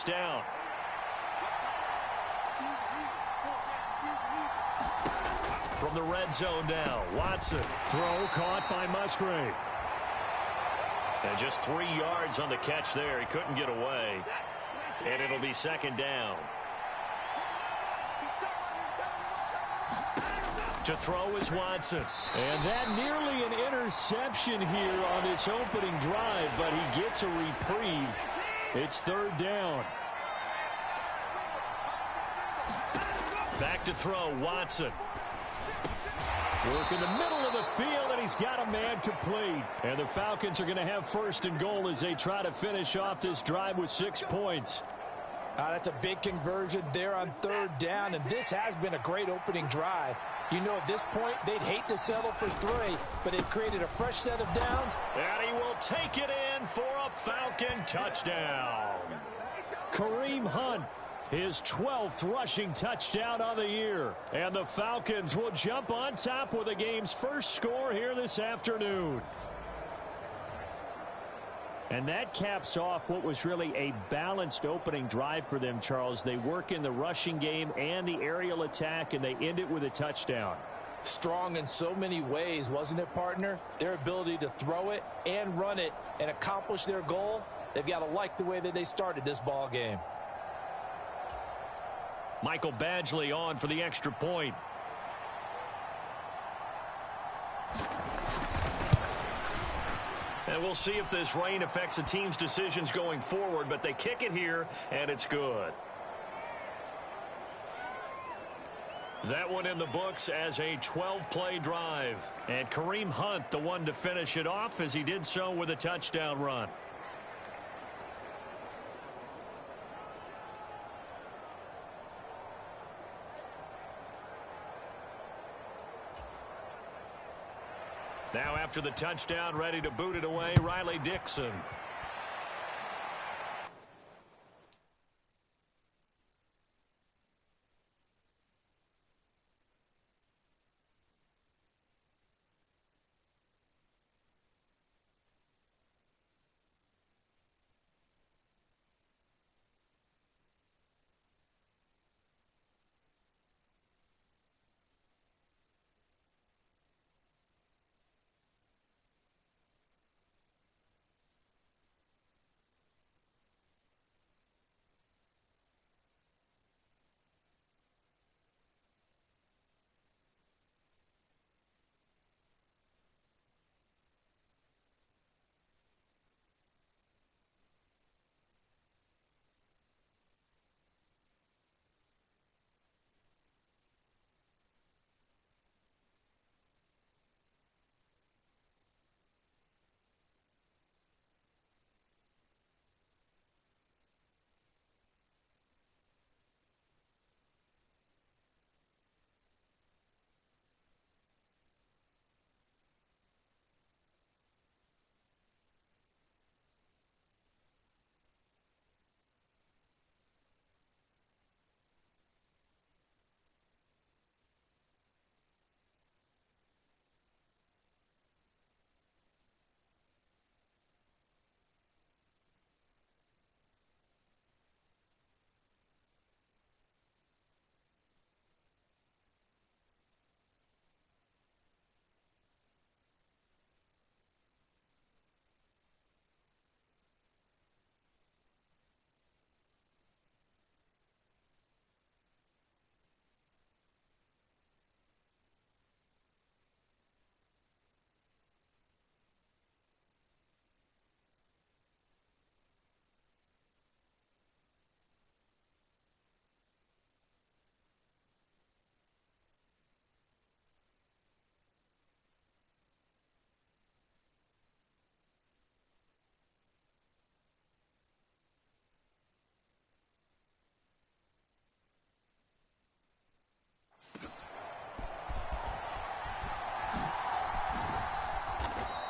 first down. From the red zone now, Watson. Throw caught by Musgrave. And just 3 yards on the catch there. He couldn't get away. And it'll be second down. To throw is Watson. And that nearly an interception here on this opening drive, but he gets a reprieve. It's third down. Back to throw, Watson. Work in the middle of the field, and he's got a man complete. And the Falcons are going to have first and goal as they try to finish off this drive with 6 points. That's a big conversion there on third down, and this has been a great opening drive. You know, at this point, they'd hate to settle for 3, but they've created a fresh set of downs. And he will take it in for a Falcon touchdown. Kareem Hunt, his 12th rushing touchdown of the year. And the Falcons will jump on top with the game's first score here this afternoon. And that caps off what was really a balanced opening drive for them, Charles. They work in the rushing game and the aerial attack, and they end it with a touchdown. Strong in so many ways, wasn't it, partner? Their ability to throw it and run it and accomplish their goal, they've got to like the way that they started this ball game. Michael Badgley on for the extra point. And we'll see if this rain affects the team's decisions going forward, but they kick it here, and it's good. That one in the books as a 12-play drive. And Kareem Hunt, the one to finish it off, as he did so with a touchdown run. Now after the touchdown, ready to boot it away, Riley Dixon.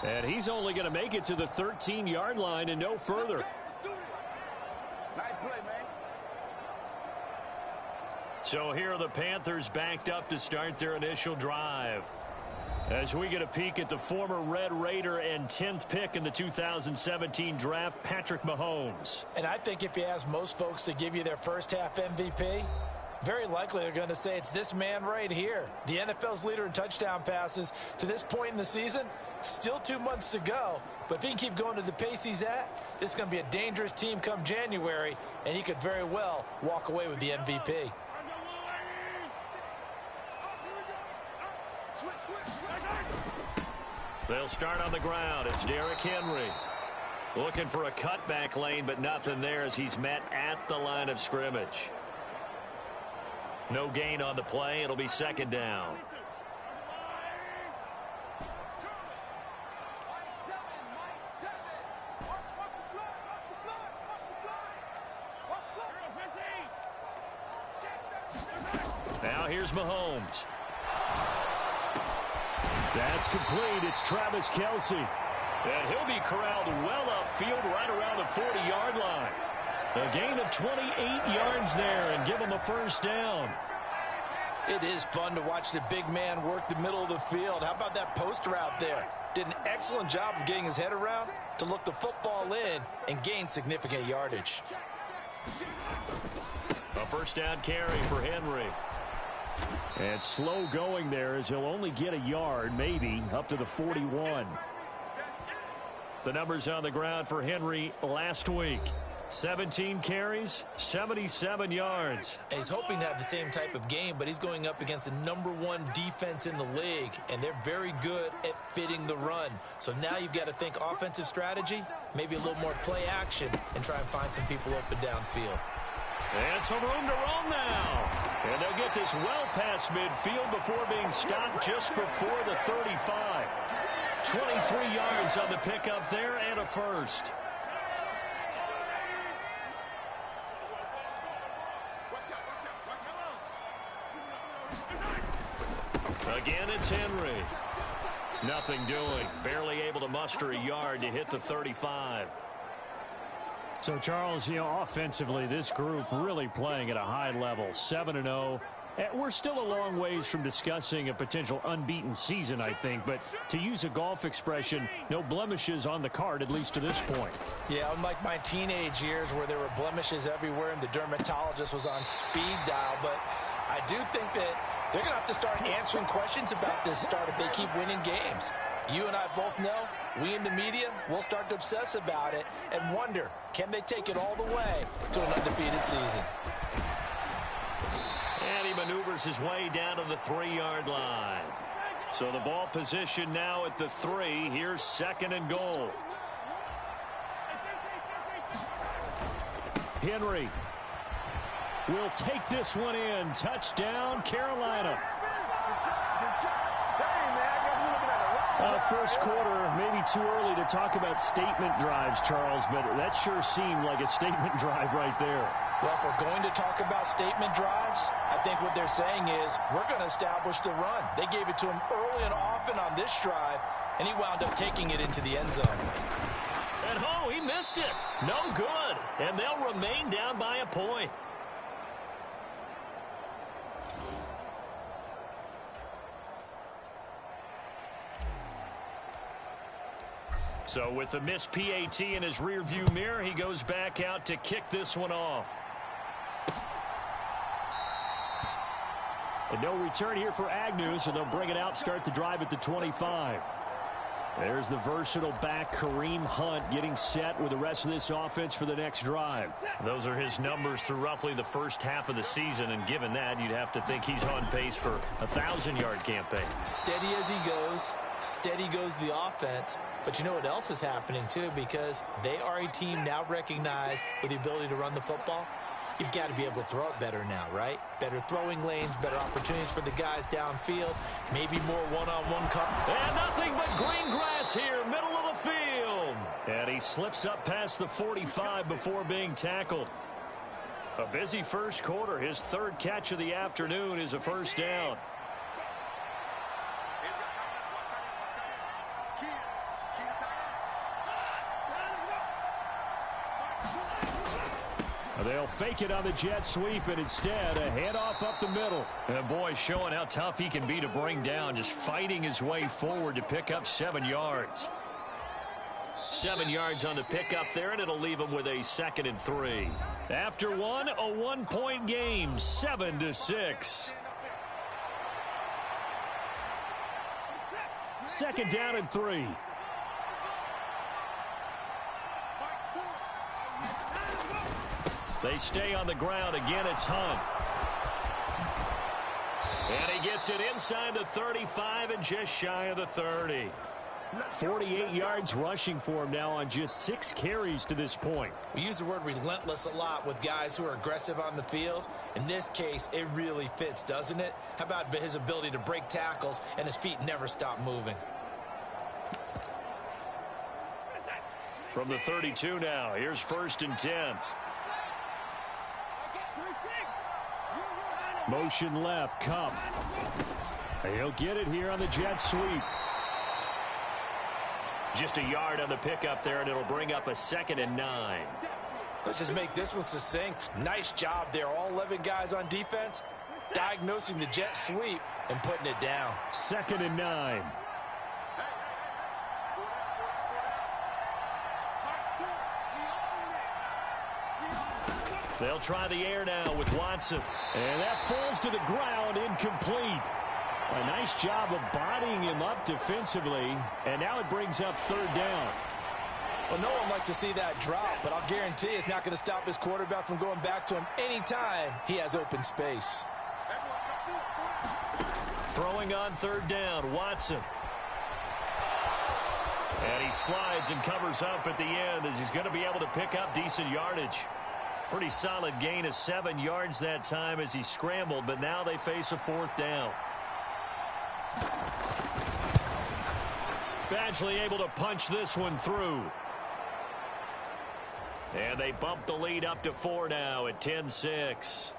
And he's only going to make it to the 13-yard line and no further. Nice play, man. So here are the Panthers backed up to start their initial drive. As we get a peek at the former Red Raider and 10th pick in the 2017 draft, Patrick Mahomes. And I think if you ask most folks to give you their first half MVP, very likely they're going to say it's this man right here. The NFL's leader in touchdown passes to this point in the season. Still 2 months to go. But if he can keep going to the pace he's at, this is going to be a dangerous team come January, and he could very well walk away with the MVP. They'll start on the ground. It's Derrick Henry. Looking for a cutback lane, but nothing there as he's met at the line of scrimmage. No gain on the play. It'll be second down. Now here's Mahomes. That's complete. It's Travis Kelce. And he'll be corralled well upfield right around the 40-yard line. A gain of 28 yards there and give him a first down. It is fun to watch the big man work the middle of the field. How about that post route there? Did an excellent job of getting his head around to look the football in and gain significant yardage. A first down carry for Henry. And slow going there as he'll only get a yard, maybe, up to the 41. The numbers on the ground for Henry last week. 17 carries, 77 yards. And he's hoping to have the same type of game, but he's going up against the #1 defense in the league, and they're very good at fitting the run. So now you've got to think offensive strategy, maybe a little more play action, and try and find some people open downfield. And some room to roam now. And they'll get this well past midfield before being stopped just before the 35. 23 yards on the pickup there and a first. Again, it's Henry. Nothing doing. Barely able to muster a yard to hit the 35. So, Charles, offensively, this group really playing at a high level, 7-0. We're still a long ways from discussing a potential unbeaten season, I think. But to use a golf expression, no blemishes on the card, at least to this point. Yeah, unlike my teenage years where there were blemishes everywhere and the dermatologist was on speed dial. But I do think that they're going to have to start answering questions about this start if they keep winning games. You and I both know, we in the media will start to obsess about it and wonder, can they take it all the way to an undefeated season? And he maneuvers his way down to the 3-yard line. So the ball position now at the 3. Here's second and goal. Henry will take this one in. Touchdown, Carolina. First quarter, maybe too early to talk about statement drives, Charles, but that sure seemed like a statement drive right there. Well, if we're going to talk about statement drives, I think what they're saying is we're going to establish the run. They gave it to him early and often on this drive, and he wound up taking it into the end zone. And he missed it. No good. And they'll remain down by a point. So with the missed PAT in his rearview mirror, he goes back out to kick this one off. And no return here for Agnew, so they'll bring it out, start the drive at the 25. There's the versatile back, Kareem Hunt, getting set with the rest of this offense for the next drive. Those are his numbers through roughly the first half of the season, and given that, you'd have to think he's on pace for a 1,000-yard campaign. Steady as he goes. Steady goes the offense. But you know what else is happening, too, because they are a team now recognized with the ability to run the football. You've got to be able to throw it better now, right? Better throwing lanes, better opportunities for the guys downfield, maybe more one-on-one coverage. And nothing but green grass here, middle of the field. And he slips up past the 45 before being tackled. A busy first quarter. His third catch of the afternoon is a first down. They'll fake it on the jet sweep, and instead a handoff up the middle. And boy, showing how tough he can be to bring down, just fighting his way forward to pick up 7 yards. 7 yards on the pickup there, and it'll leave him with a 2nd and 3. After one, a 1-point game, 7-6. 2nd down and 3. They stay on the ground. Again, it's Hunt. And he gets it inside the 35 and just shy of the 30. 48 yards rushing for him now on just 6 carries to this point. We use the word relentless a lot with guys who are aggressive on the field. In this case, it really fits, doesn't it? How about his ability to break tackles and his feet never stop moving? From the 32 now, here's 1st and 10. Motion left, come. He'll get it here on the jet sweep. Just a yard on the pickup there, and it'll bring up a 2nd and 9. Let's just make this one succinct. Nice job there. All 11 guys on defense, diagnosing the jet sweep and putting it down. 2nd and 9. They'll try the air now with Watson. And that falls to the ground, incomplete. A nice job of bodying him up defensively. And now it brings up 3rd down. Well, no one likes to see that drop, but I'll guarantee it's not going to stop his quarterback from going back to him anytime he has open space. Throwing on 3rd down, Watson. And he slides and covers up at the end as he's going to be able to pick up decent yardage. Pretty solid gain of 7 yards that time as he scrambled, but now they face a 4th down. Badgley able to punch this one through. And they bump the lead up to 4 now at 10-6.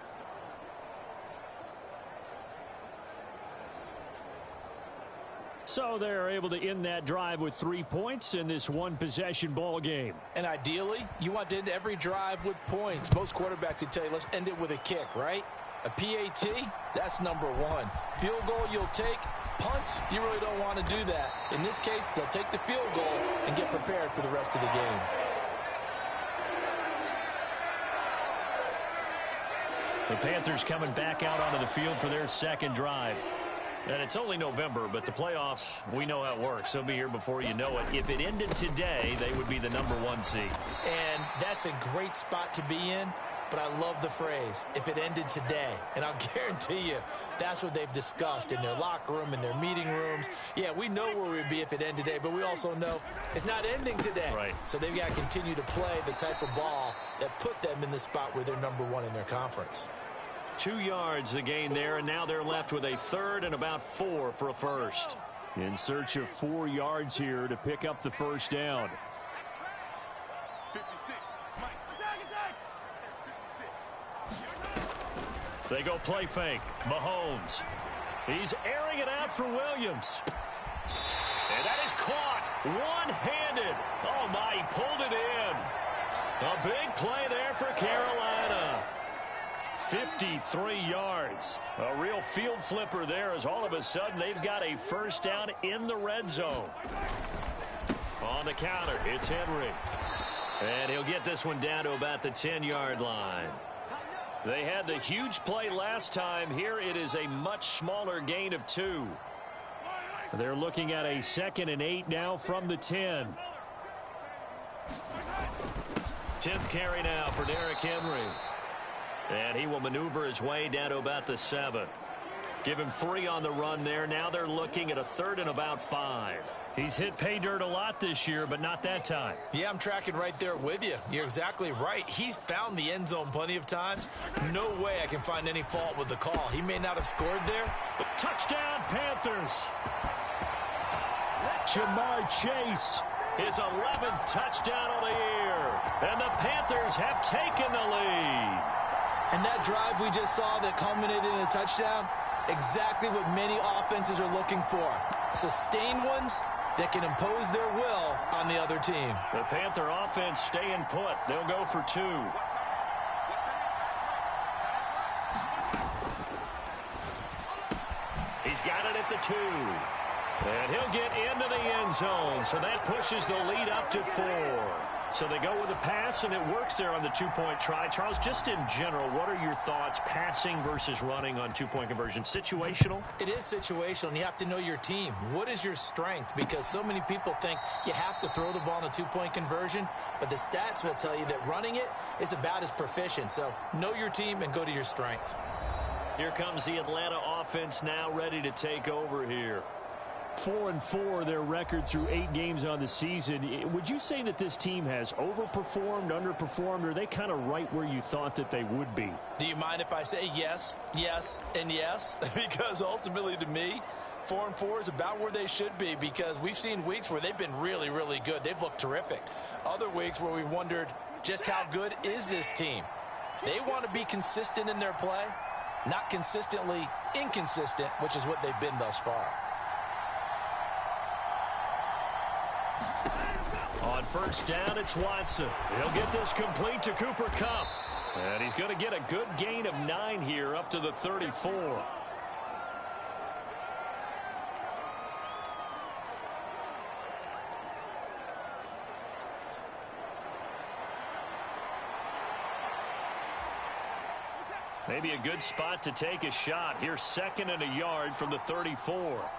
So they're able to end that drive with 3 points in this one-possession ball game. And ideally, you want to end every drive with points. Most quarterbacks would tell you, let's end it with a kick, right? A PAT, that's number 1. Field goal you'll take. Punts, you really don't want to do that. In this case, they'll take the field goal and get prepared for the rest of the game. The Panthers coming back out onto the field for their 2nd drive. And it's only November, but the playoffs, we know how it works. They'll be here before you know it. If it ended today, they would be the number 1 seed. And that's a great spot to be in, but I love the phrase, if it ended today. And I'll guarantee you, that's what they've discussed in their locker room, in their meeting rooms. Yeah, we know where we'd be if it ended today, but we also know it's not ending today. Right. So they've got to continue to play the type of ball that put them in the spot where they're number 1 in their conference. 2 yards the gain there, and now they're left with a 3rd and about 4 for a 1st. In search of 4 yards here to pick up the 1st down. 56. They go play fake. Mahomes. He's airing it out for Williams. And that is caught one-handed. Oh, my, he pulled it in. A big play there for Carolina. 53 yards. A real field flipper there as all of a sudden they've got a 1st down in the red zone. On the counter, it's Henry. And he'll get this one down to about the 10-yard line. They had the huge play last time. Here it is a much smaller gain of 2. They're looking at a 2nd and 8 now from the 10. 10th carry now for Derrick Henry. And he will maneuver his way down to about the 7. Give him 3 on the run there. Now they're looking at a 3rd and about 5. He's hit pay dirt a lot this year, but not that time. Yeah, I'm tracking right there with you. You're exactly right. He's found the end zone plenty of times. No way I can find any fault with the call. He may not have scored there, but touchdown, Panthers. Jamar Chase. His 11th touchdown of the year. And the Panthers have taken the lead. And that drive we just saw that culminated in a touchdown, exactly what many offenses are looking for. Sustained ones that can impose their will on the other team. The Panther offense staying put. They'll go for 2. got it at the 2. And he'll get into the end zone, so that pushes the lead up to 4. So they go with a pass, and it works there on the two-point try. Charles, just in general, what are your thoughts passing versus running on two-point conversion? Situational? It is situational, and you have to know your team. What is your strength? Because so many people think you have to throw the ball in a two-point conversion, but the stats will tell you that running it is about as proficient. So know your team and go to your strength. Here comes the Atlanta offense now ready to take over here. 4-4, their record through 8 games on the season. Would you say that this team has overperformed, underperformed, or are they kind of right where you thought that they would be? Do you mind if I say yes, yes, and yes? Because ultimately to me, 4-4 is about where they should be, because we've seen weeks where they've been really, really good. They've looked terrific. Other weeks where we've wondered just how good is this team. They want to be consistent in their play, not consistently inconsistent, which is what they've been thus far. On first down, it's Watson. He'll get this complete to Cooper Kupp. And he's going to get a good gain of 9 here up to the 34. Maybe a good spot to take a shot. Here's 2nd and a yard from the 34.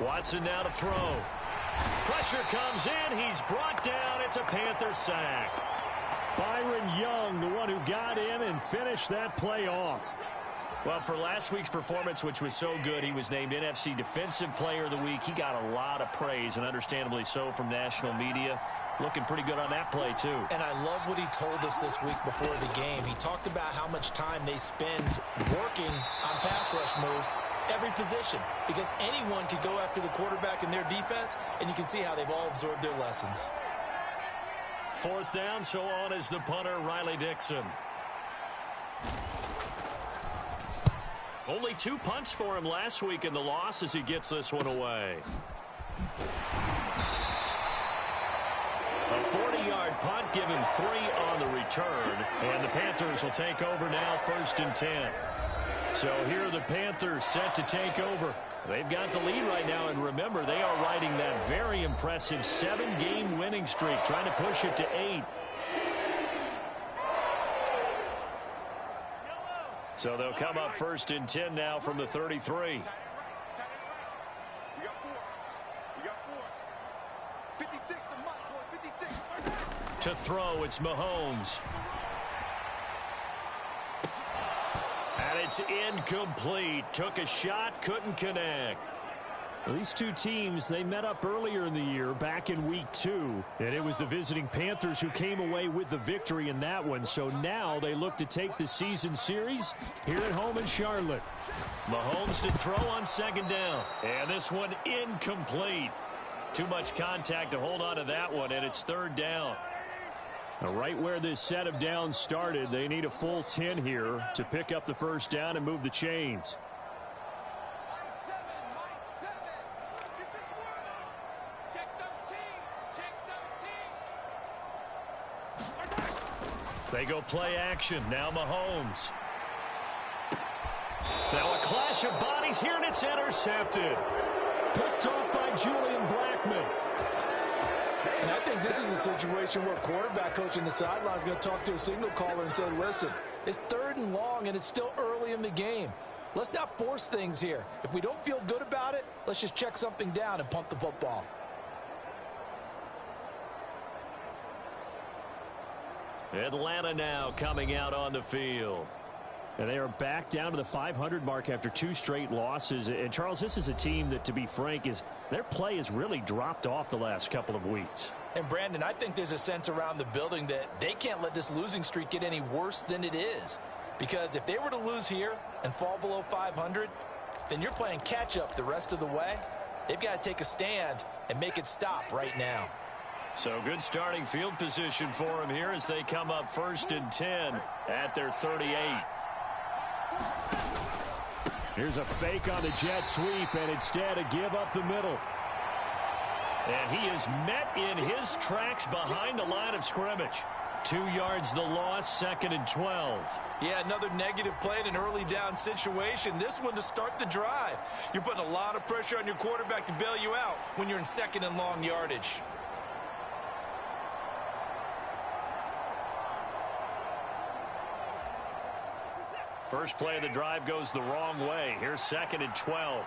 Watson now to throw. Pressure comes in. He's brought down. It's a Panther sack. Byron Young, the one who got in and finished that play off. Well, for last week's performance, which was so good, he was named NFC Defensive Player of the Week. He got a lot of praise, and understandably so, from national media. Looking pretty good on that play, too. And I love what he told us this week before the game. He talked about how much time they spend working on pass rush moves, every position, because anyone could go after the quarterback in their defense, and you can see how they've all absorbed their lessons. 4th down, so on is the punter, Riley Dixon. Only 2 punts for him last week in the loss as he gets this one away. A 40-yard punt, give him 3 on the return, and the Panthers will take over now, 1st and 10. So here are the Panthers set to take over. They've got the lead right now, and remember, they are riding that very impressive 7-game winning streak, trying to push it to 8. So they'll come up 1st and 10 now from the 33. To throw, it's Mahomes. And it's incomplete. Took a shot, couldn't connect. Well, these two teams, they met up earlier in the year, back in week 2. And it was the visiting Panthers who came away with the victory in that one. So now they look to take the season series here at home in Charlotte. Mahomes to throw on 2nd down. And this one incomplete. Too much contact to hold on to that one, and it's 3rd down. Now, right where this set of downs started, they need a full 10 here to pick up the 1st down and move the chains. They go play action. Now Mahomes. Now a clash of bodies here, and it's intercepted. Picked off by Julian Blackman. And I think this is a situation where quarterback coach in the sideline is going to talk to a signal caller and say, listen, it's 3rd and long, and it's still early in the game. Let's not force things here. If we don't feel good about it, let's just check something down and punt the football. Atlanta now coming out on the field. And they are back down to the 500 mark after 2 straight losses. And, Charles, this is a team that, to be frank, their play has really dropped off the last couple of weeks. And, Brandon, I think there's a sense around the building that they can't let this losing streak get any worse than it is. Because if they were to lose here and fall below 500, then you're playing catch-up the rest of the way. They've got to take a stand and make it stop right now. So good starting field position for them here as they come up 1st and 10 at their 38. Here's a fake on the jet sweep, and instead a give up the middle. And he is met in his tracks behind the line of scrimmage. 2 yards the loss, 2nd and 12. Yeah, another negative play in an early down situation. This one to start the drive. You're putting a lot of pressure on your quarterback to bail you out when you're in 2nd and long yardage. First play of the drive goes the wrong way. Here's 2nd and 12.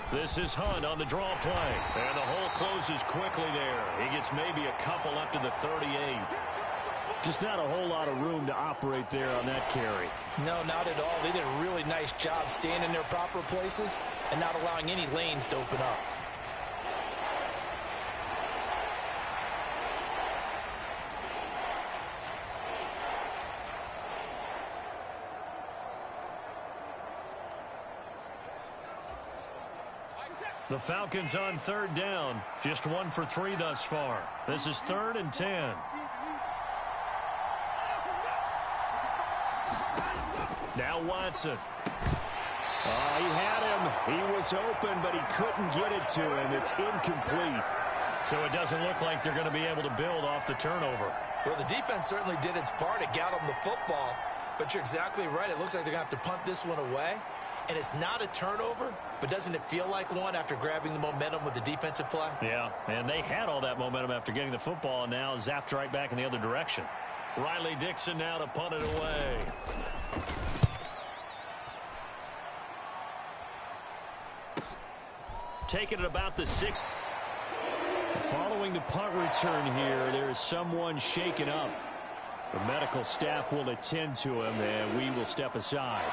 This is Hunt on the draw play. And the hole closes quickly there. He gets maybe a couple up to the 38. Just not a whole lot of room to operate there on that carry. No, not at all. They did a really nice job staying in their proper places and not allowing any lanes to open up. The Falcons on 3rd down. Just 1 for 3 thus far. This is 3rd and 10. Now Watson. He had him. He was open, but he couldn't get it to him. It's incomplete. So it doesn't look like they're going to be able to build off the turnover. Well, the defense certainly did its part. It got them the football. But you're exactly right. It looks like they're going to have to punt this one away. And it's not a turnover, but doesn't it feel like one after grabbing the momentum with the defensive play? Yeah, and they had all that momentum after getting the football, and now zapped right back in the other direction. Riley Dixon now to punt it away. Taking it about the 6. Following the punt return here, there is someone shaken up. The medical staff will attend to him, and we will step aside.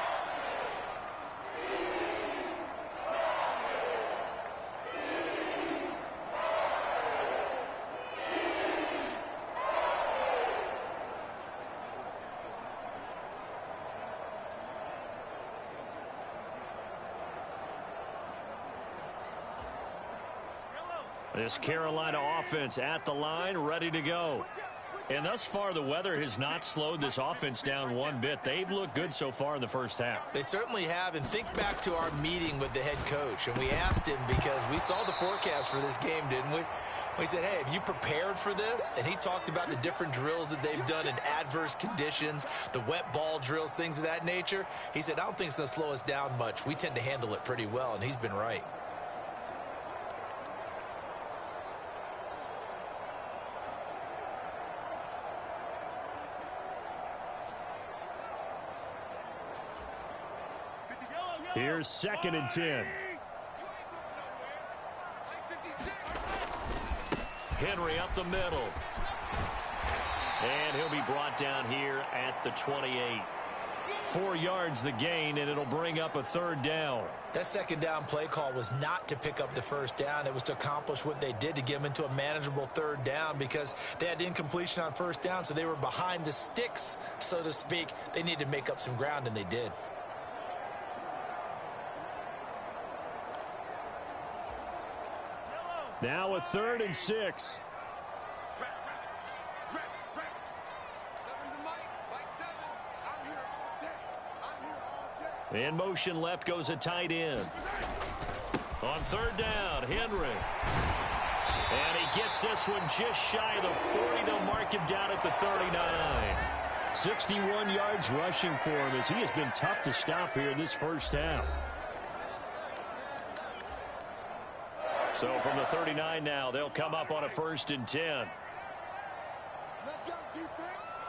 This Carolina offense at the line, ready to go. And thus far, the weather has not slowed this offense down one bit. They've looked good so far in the first half. They certainly have. And think back to our meeting with the head coach. And we asked him because we saw the forecast for this game, didn't we? We said, hey, have you prepared for this? And he talked about the different drills that they've done in adverse conditions, the wet ball drills, things of that nature. He said, I don't think it's going to slow us down much. We tend to handle it pretty well, and he's been right. Here's 2nd and 10. Henry up the middle. And he'll be brought down here at the 28. 4 yards the gain, and it'll bring up a 3rd down. That 2nd down play call was not to pick up the 1st down. It was to accomplish what they did to get them into a manageable 3rd down because they had incompletion on 1st down, so they were behind the sticks, so to speak. They needed to make up some ground, and they did. Now a 3rd and 6. In motion left goes a tight end. On 3rd down, Henry. And he gets this one just shy of the 40 to mark him down at the 39. 61 yards rushing for him as he has been tough to stop here in this first half. So from the 39 now, they'll come up on a 1st and 10. Let's go, defense.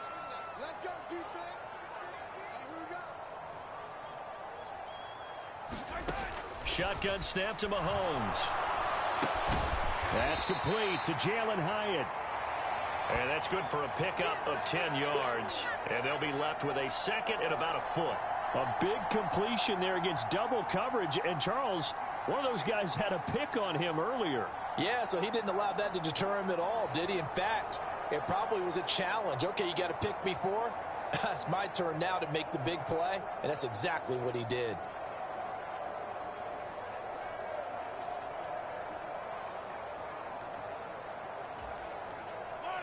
Let's go, defense. Here we go. Shotgun snap to Mahomes. That's complete to Jalen Hyatt. And that's good for a pickup of 10 yards. And they'll be left with a 2nd and about a foot. A big completion there against double coverage. And Charles, one of those guys had a pick on him earlier. Yeah, so he didn't allow that to deter him at all, did he? In fact, it probably was a challenge. Okay, you got to pick me 4. It's my turn now to make the big play, and that's exactly what he did.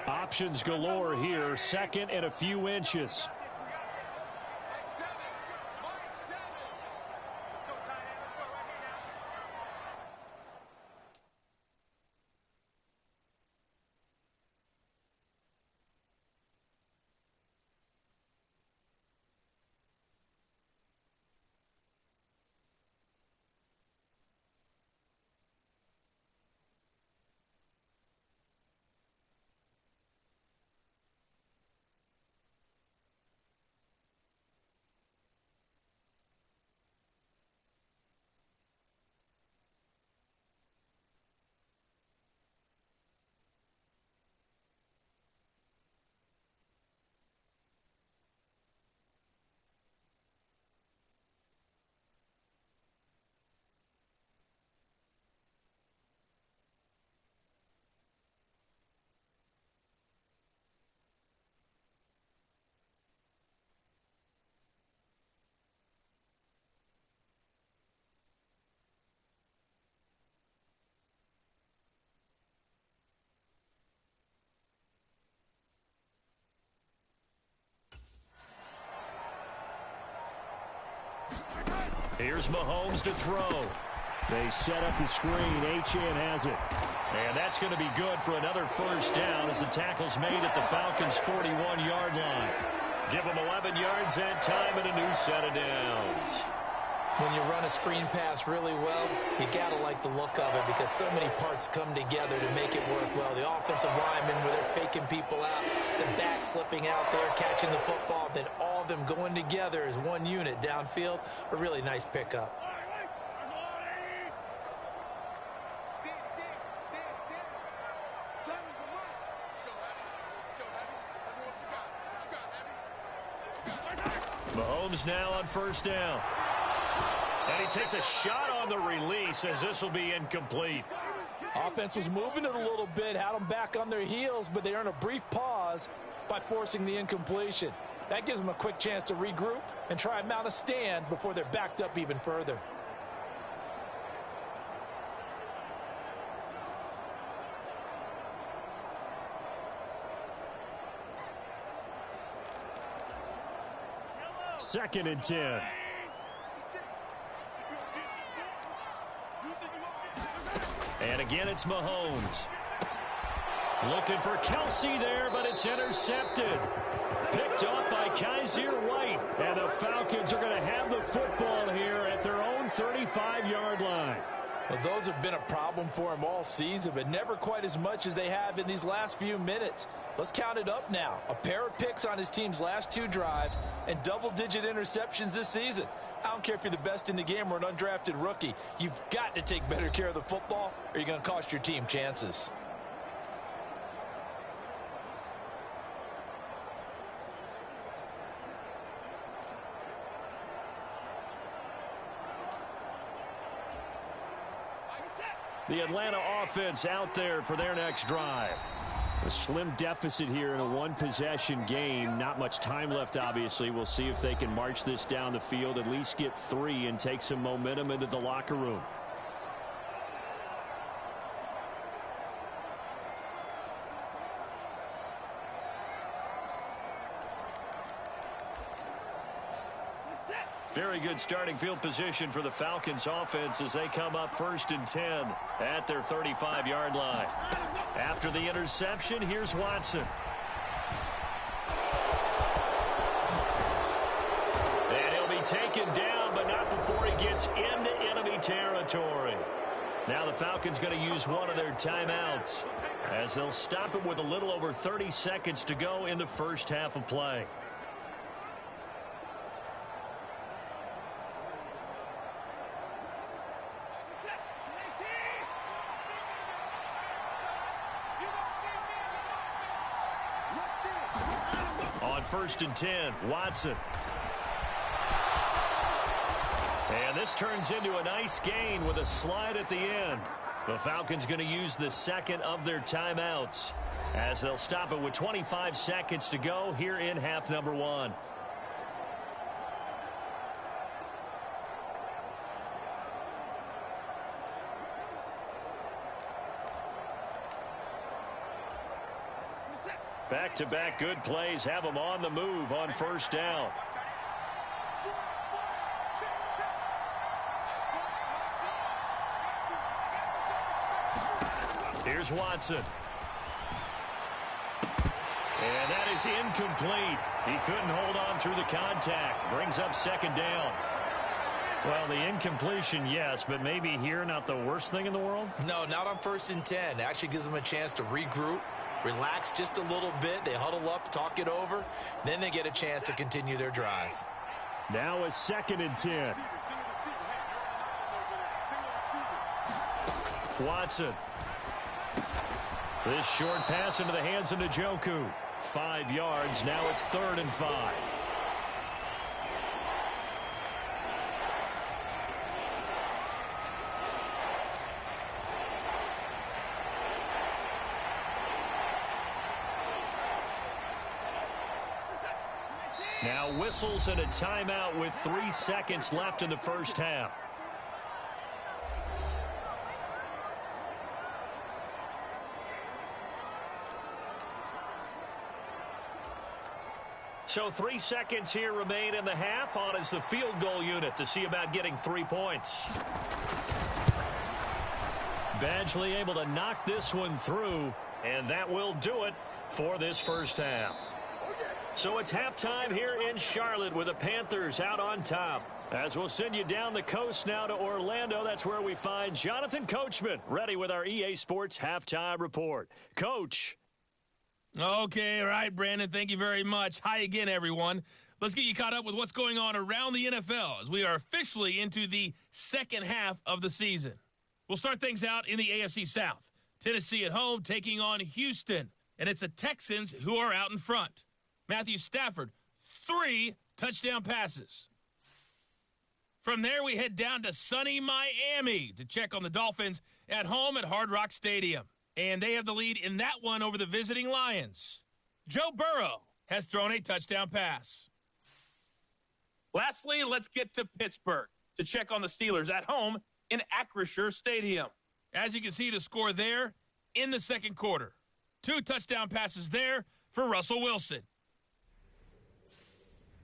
Options galore here. 2nd and a few inches. Here's Mahomes to throw. They set up the screen. Achane has it. And that's going to be good for another first down as the tackle's made at the Falcons' 41-yard line. Give them 11 yards that time and a new set of downs. When you run a screen pass really well, you got to like the look of it because so many parts come together to make it work well. The offensive linemen, where they're faking people out, the back slipping out there, catching the football, then all of them going together as one unit downfield. A really nice pickup. Mahomes now on first down. And he takes a shot on the release as this will be incomplete. Offense was moving it a little bit, had them back on their heels, but they earned a brief pause by forcing the incompletion. That gives them a quick chance to regroup and try and mount a stand before they're backed up even further. Second and 10. And again, it's Mahomes. Looking for Kelsey there, but it's intercepted. Picked off by Kaiser White. And the Falcons are going to have the football here at their own 35-yard line. Well, those have been a problem for him all season, but never quite as much as they have in these last few minutes. Let's count it up now. A pair of picks on his team's last 2 drives and double-digit interceptions this season. I don't care if you're the best in the game or an undrafted rookie. You've got to take better care of the football or you're going to cost your team chances. The Atlanta offense out there for their next drive. A slim deficit here in a one-possession game. Not much time left, obviously. We'll see if they can march this down the field, at least get 3, and take some momentum into the locker room. Very good starting field position for the Falcons offense as they come up first and 10 at their 35-yard line. After the interception, here's Watson. And he'll be taken down, but not before he gets into enemy territory. Now the Falcons going to use one of their timeouts as they'll stop it with a little over 30 seconds to go in the first half of play. First and 10, Watson. And this turns into a nice gain with a slide at the end. The Falcons going to use the second of their timeouts as they'll stop it with 25 seconds to go here in half number 1. Back-to-back good plays have them on the move on first down. Here's Watson. And that is incomplete. He couldn't hold on through the contact. Brings up second down. Well, the incompletion, yes, but maybe here not the worst thing in the world? No, not on first and 10. It actually gives them a chance to regroup, relax just a little bit. They huddle up, talk it over. Then they get a chance to continue their drive. Now a second and 10. Watson. This short pass into the hands of Njoku. 5 yards. Now it's 3rd and 5. Now whistles and a timeout with 3 seconds left in the first half. So 3 seconds here remain in the half. On is the field goal unit to see about getting 3 points. Badgley able to knock this one through, and that will do it for this first half. So it's halftime here in Charlotte with the Panthers out on top. As we'll send you down the coast now to Orlando, that's where we find Jonathan Coachman ready with our EA Sports halftime report. Coach. Okay, all right, Brandon, thank you very much. Hi again, everyone. Let's get you caught up with what's going on around the NFL as we are officially into the second half of the season. We'll start things out in the AFC South. Tennessee at home taking on Houston, and it's the Texans who are out in front. Matthew Stafford, 3 touchdown passes. From there, we head down to sunny Miami to check on the Dolphins at home at Hard Rock Stadium. And they have the lead in that one over the visiting Lions. Joe Burrow has thrown a touchdown pass. Lastly, let's get to Pittsburgh to check on the Steelers at home in Acrisure Stadium. As you can see, the score there in the second quarter. 2 touchdown passes there for Russell Wilson.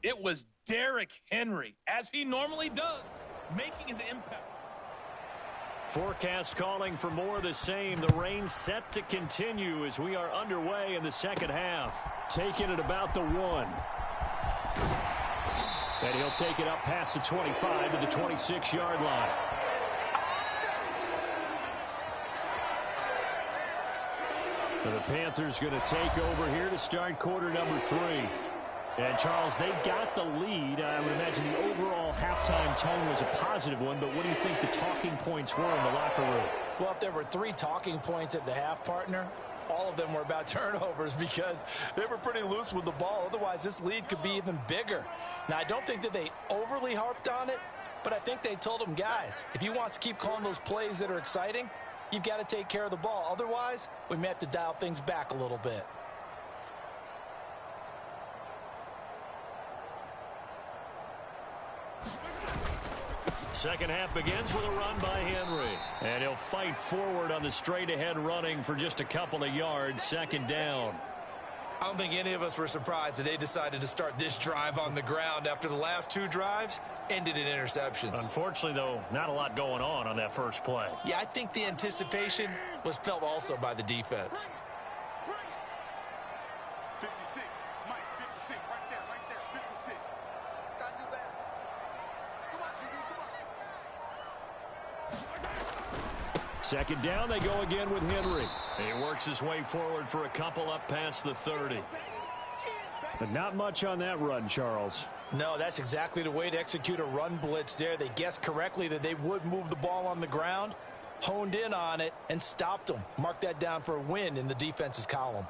It was Derrick Henry, as he normally does, making his impact. Forecast calling for more of the same. The rain set to continue as we are underway in the second half. Taking it about the 1. And he'll take it up past the 25 to the 26-yard line. So the Panthers going to take over here to start quarter number 3. And, Charles, they got the lead. I would imagine the overall halftime tone was a positive one, but what do you think the talking points were in the locker room? Well, if there were 3 talking points at the half, partner, all of them were about turnovers because they were pretty loose with the ball. Otherwise, this lead could be even bigger. Now, I don't think that they overly harped on it, but I think they told them, guys, if you want to keep calling those plays that are exciting, you've got to take care of the ball. Otherwise, we may have to dial things back a little bit. Second half begins with a run by Henry. And he'll fight forward on the straight-ahead running for just a couple of yards. Second down. I don't think any of us were surprised that they decided to start this drive on the ground after the last 2 drives ended in interceptions. Unfortunately, though, not a lot going on that first play. Yeah, I think the anticipation was felt also by the defense. 56, Mike, 56, right there, 56. Gotta do better. Come on, QB, come on. Second down, they go again with Henry. He works his way forward for a couple up past the 30. But not much on that run, Charles. No, that's exactly the way to execute a run blitz there. They guessed correctly that they would move the ball on the ground, honed in on it, and stopped them. Mark that down for a win in the defense's column.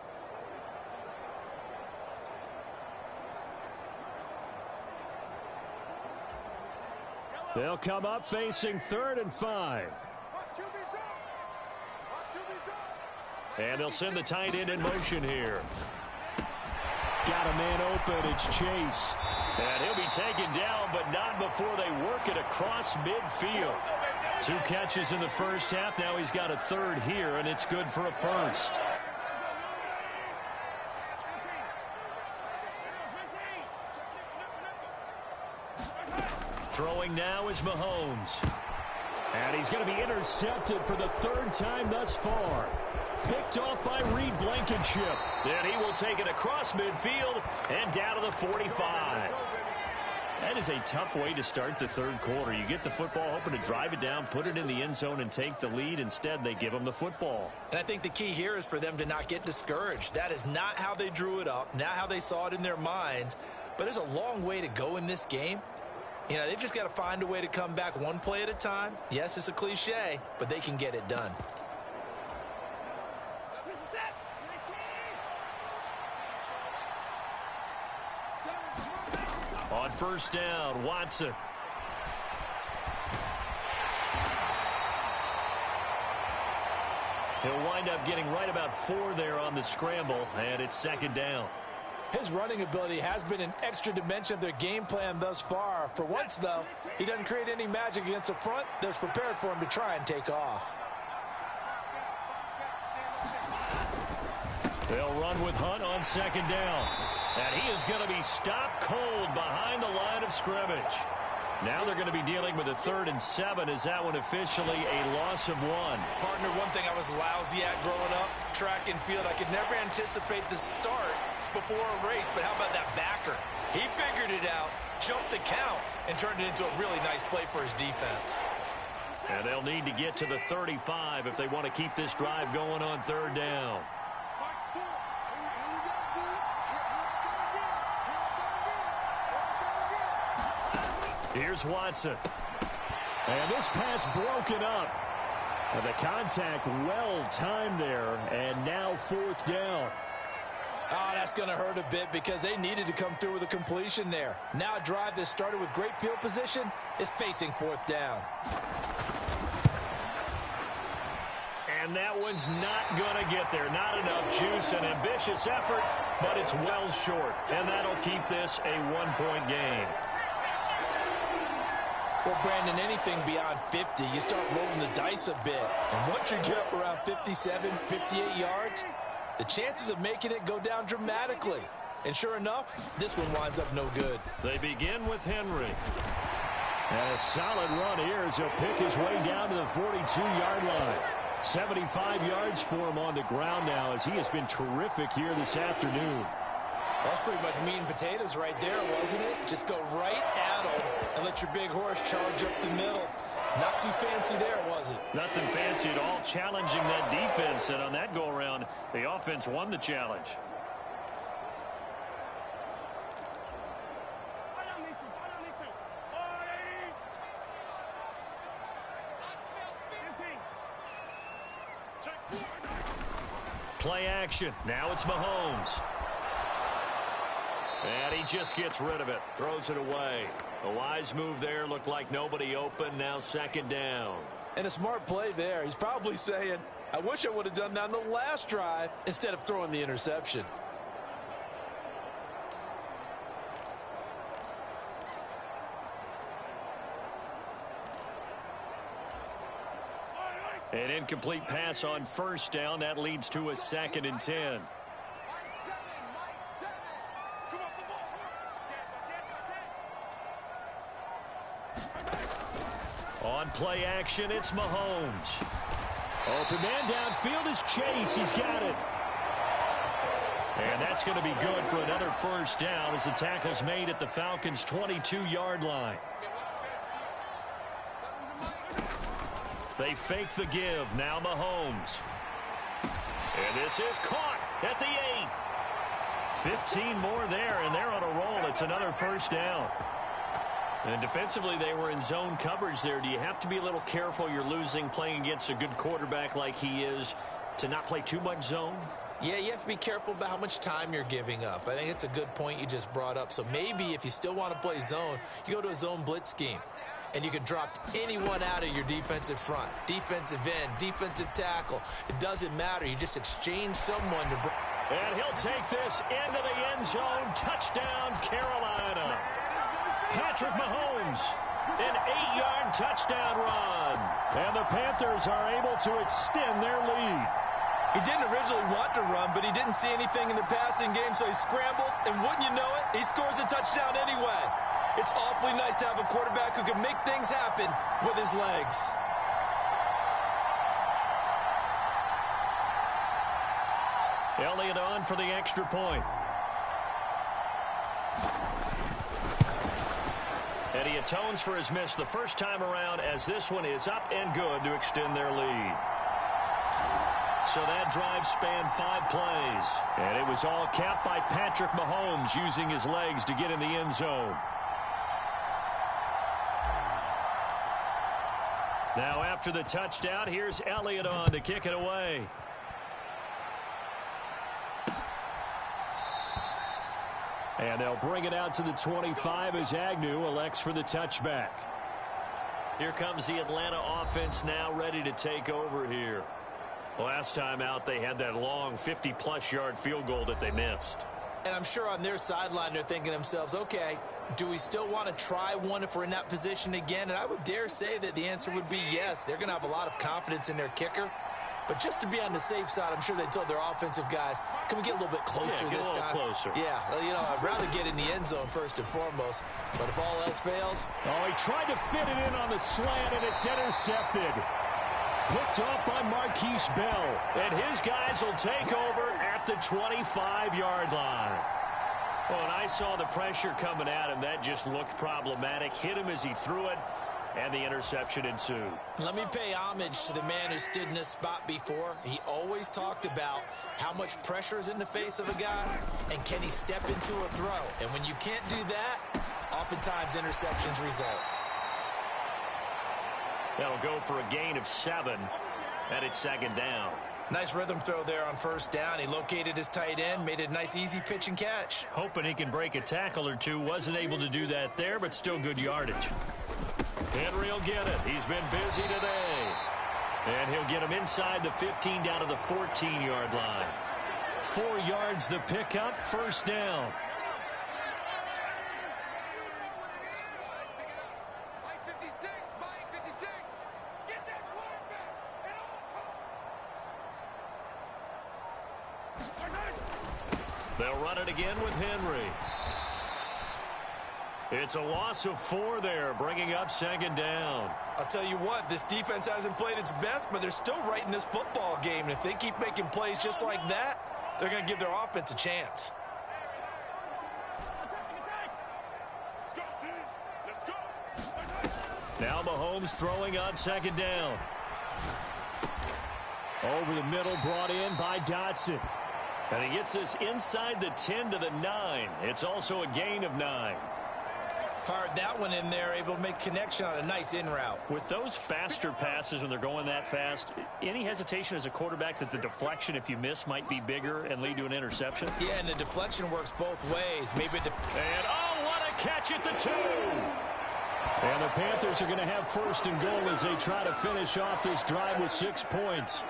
They'll come up facing 3rd and 5. And they'll send the tight end in motion here. Got a man open. It's Chase. And he'll be taken down, but not before they work it across midfield. 2 catches in the first half. Now he's got a 3rd here, and it's good for a 1st. Throwing now is Mahomes. And he's going to be intercepted for the 3rd time thus far. Picked off by Reed Blankenship. Then he will take it across midfield and down to the 45. That is a tough way to start the 3rd quarter. You get the football, hoping to drive it down, put it in the end zone, and take the lead. Instead, they give them the football. And I think the key here is for them to not get discouraged. That is not how they drew it up, not how they saw it in their minds. But there's a long way to go in this game. You know, they've just got to find a way to come back one play at a time. Yes, it's a cliche, but they can get it done. On first down, Watson. He'll wind up getting right about 4 there on the scramble, and it's 2nd down. His running ability has been an extra dimension of their game plan thus far. For once, though, he doesn't create any magic against the front that's prepared for him to try and take off. They'll run with Hunt on 2nd down. And he is going to be stopped cold behind the line of scrimmage. Now they're going to be dealing with a 3rd and 7. Is that one officially a loss of 1? Partner, one thing I was lousy at growing up, track and field, I could never anticipate the start before a race, but how about that backer? He figured it out, jumped the count, and turned it into a really nice play for his defense. And they'll need to get to the 35 if they want to keep this drive going on 3rd down. Here's Watson. And this pass broken up. And the contact well timed there. And now 4th down. Oh, that's going to hurt a bit because they needed to come through with a completion there. Now a drive that started with great field position is facing 4th down. And that one's not going to get there. Not enough juice. An ambitious effort, but it's well short. And that'll keep this a 1-point game. Well, Brandon, anything beyond 50, you start rolling the dice a bit. And once you get up around 57, 58 yards, the chances of making it go down dramatically. And sure enough, this one winds up no good. They begin with Henry. And a solid run here as he'll pick his way down to the 42-yard line. 75 yards for him on the ground now as he has been terrific here this afternoon. That's pretty much meat and potatoes right there, wasn't it? Just go right at them and let your big horse charge up the middle. Not too fancy there, was it? Nothing fancy at all, challenging that defense. And on that go-around, the offense won the challenge. Play action. Now it's Mahomes. And he just gets rid of it. Throws it away. A wise move there. Looked like nobody open. Now 2nd down. And a smart play there. He's probably saying, I wish I would have done that on the last drive instead of throwing the interception. An incomplete pass on 1st down. That leads to a 2nd and 10. On play action, it's Mahomes. Open man downfield is Chase. He's got it. And that's going to be good for another 1st down as the tackle's made at the Falcons' 22-yard line. They fake the give. Now Mahomes. And this is caught at the 8. 15 more there, and they're on a roll. It's another 1st down. And defensively, they were in zone coverage there. Do you have to be a little careful? You're losing playing against a good quarterback like he is to not play too much zone? Yeah, you have to be careful about how much time you're giving up. I think it's a good point you just brought up. So maybe if you still want to play zone, you go to a zone blitz scheme. And you can drop anyone out of your defensive front. Defensive end, defensive tackle. It doesn't matter. You just exchange someone to... And he'll take this into the end zone. Touchdown, Carolina. Patrick Mahomes, an 8-yard touchdown run. And the Panthers are able to extend their lead. He didn't originally want to run, but he didn't see anything in the passing game, so he scrambled. And wouldn't you know it, he scores a touchdown anyway. It's awfully nice to have a quarterback who can make things happen with his legs. Elliott on for the extra point. And he atones for his miss the first time around as this one is up and good to extend their lead. So that drive spanned 5 plays. And it was all capped by Patrick Mahomes using his legs to get in the end zone. Now after the touchdown, here's Elliott on to kick it away. And they'll bring it out to the 25 as Agnew elects for the touchback. Here comes the Atlanta offense now ready to take over here. Last time out, they had that long 50-plus yard field goal that they missed. And I'm sure on their sideline they're thinking to themselves, okay, do we still want to try one if we're in that position again? And I would dare say that the answer would be yes. They're going to have a lot of confidence in their kicker. But just to be on the safe side, I'm sure they told their offensive guys, can we get a little bit closer this time? Yeah, get a little closer. Yeah, well, you know, I'd rather get in the end zone first and foremost. But if all else fails... Oh, he tried to fit it in on the slant, and it's intercepted. Picked off by Marquise Bell. And his guys will take over at the 25-yard line. Well, and I saw the pressure coming at him. That just looked problematic. Hit him as he threw it, and the interception ensued. Let me pay homage to the man who stood in this spot before. He always talked about how much pressure is in the face of a guy, and can he step into a throw. And when you can't do that, oftentimes interceptions result. That'll go for a gain of 7, and it's second down. Nice rhythm throw there on first down. He located his tight end, made it a nice easy pitch and catch. Hoping he can break a tackle or two. Wasn't able to do that there, but still good yardage. Henry will get it. He's been busy today. And he'll get him inside the 15 down to the 14-yard line. 4 yards the pickup, first down. They'll run it again with Henry. It's a loss of 4 there, bringing up second down. I'll tell you what, this defense hasn't played its best, but they're still right in this football game. And if they keep making plays just like that, they're going to give their offense a chance. Now Mahomes throwing on second down. Over the middle, brought in by Dotson. And he gets this inside the 10 to the 9. It's also a gain of 9. Fired that one in there, able to make connection on a nice in route. With those faster passes when they're going that fast, any hesitation as a quarterback that the deflection, if you miss, might be bigger and lead to an interception? Yeah, and the deflection works both ways. Maybe and oh, what a catch at the 2! And the Panthers are going to have first and goal as they try to finish off this drive with 6 points.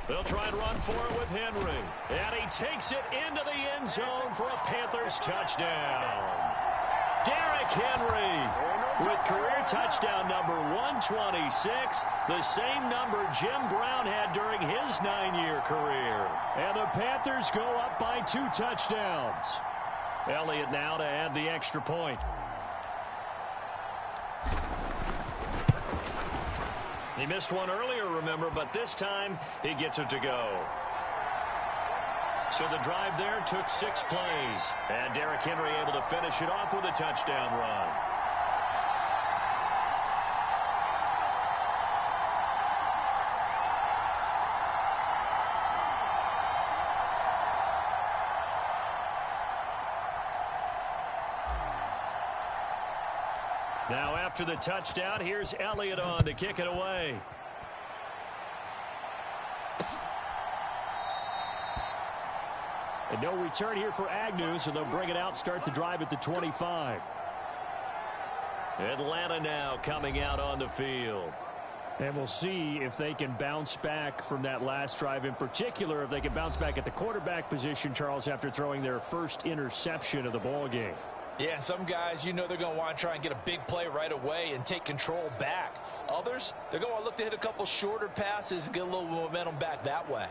They'll try and run for it with Henry. And he takes it into the end zone for a Panthers touchdown. Derrick Henry with career touchdown number 126, the same number Jim Brown had during his 9-year career. And the Panthers go up by 2 touchdowns. Elliott now to add the extra point. He missed one earlier, remember, but this time he gets it to go. So the drive there took 6 plays. And Derrick Henry able to finish it off with a touchdown run. Now after the touchdown, here's Elliott on to kick it away. And no return here for Agnew, so they'll bring it out, start the drive at the 25. Atlanta now coming out on the field. And we'll see if they can bounce back from that last drive. In particular, if they can bounce back at the quarterback position, Charles, after throwing their first interception of the ball game. Yeah, and some guys, you know they're going to want to try and get a big play right away and take control back. Others, they're going to look to hit a couple shorter passes and get a little momentum back that way.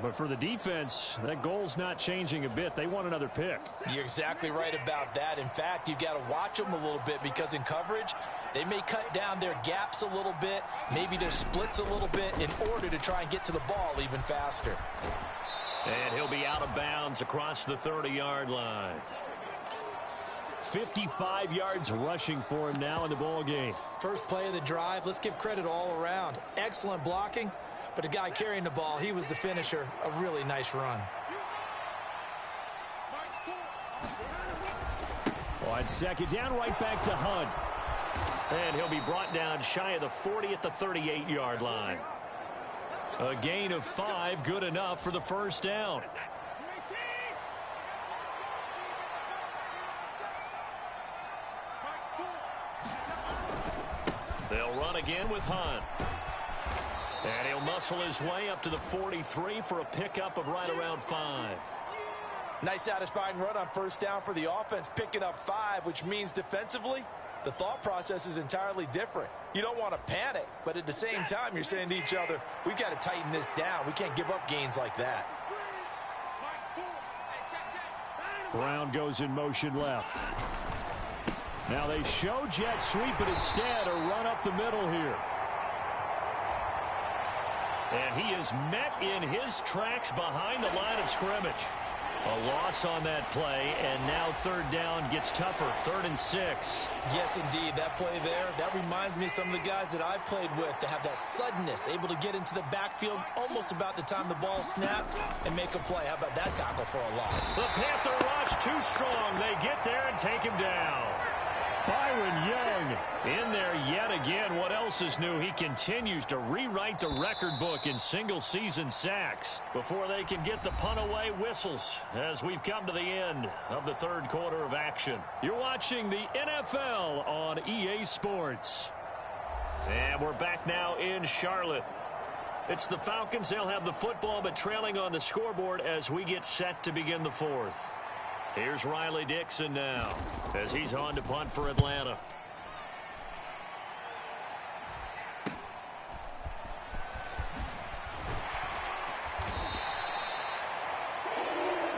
But for the defense, that goal's not changing a bit. They want another pick. You're exactly right about that. In fact, you've got to watch them a little bit because in coverage, they may cut down their gaps a little bit, maybe their splits a little bit in order to try and get to the ball even faster. And he'll be out of bounds across the 30-yard line. 55 yards rushing for him now in the ball game. First play of the drive, let's give credit all around. Excellent blocking, but the guy carrying the ball, he was the finisher. A really nice run. On second down, right back to Hunt. And he'll be brought down shy of the 40 at the 38-yard line. A gain of 5, good enough for the first down. They'll run again with Hunt. And he'll muscle his way up to the 43 for a pickup of right around 5. Nice satisfying run on first down for the offense, picking up 5, which means defensively, the thought process is entirely different. You don't want to panic, but at the same time, you're saying to each other, we've got to tighten this down. We can't give up gains like that. Brown goes in motion left. Now they show jet sweep, but instead a run up the middle here. And he is met in his tracks behind the line of scrimmage. A loss on that play, and now third down gets tougher, 3rd and 6. Yes, indeed. That play there, that reminds me of some of the guys that I played with to have that suddenness, able to get into the backfield almost about the time the ball snapped and make a play. How about that tackle for a loss? The Panther rush too strong. They get there and take him down. Byron Young in there yet again. What else is new? He continues to rewrite the record book in single-season sacks before they can get the punt-away whistles as we've come to the end of the third quarter of action. You're watching the NFL on EA Sports. And we're back now in Charlotte. It's the Falcons. They'll have the football, but trailing on the scoreboard as we get set to begin the fourth. Here's Riley Dixon now as he's on to punt for Atlanta.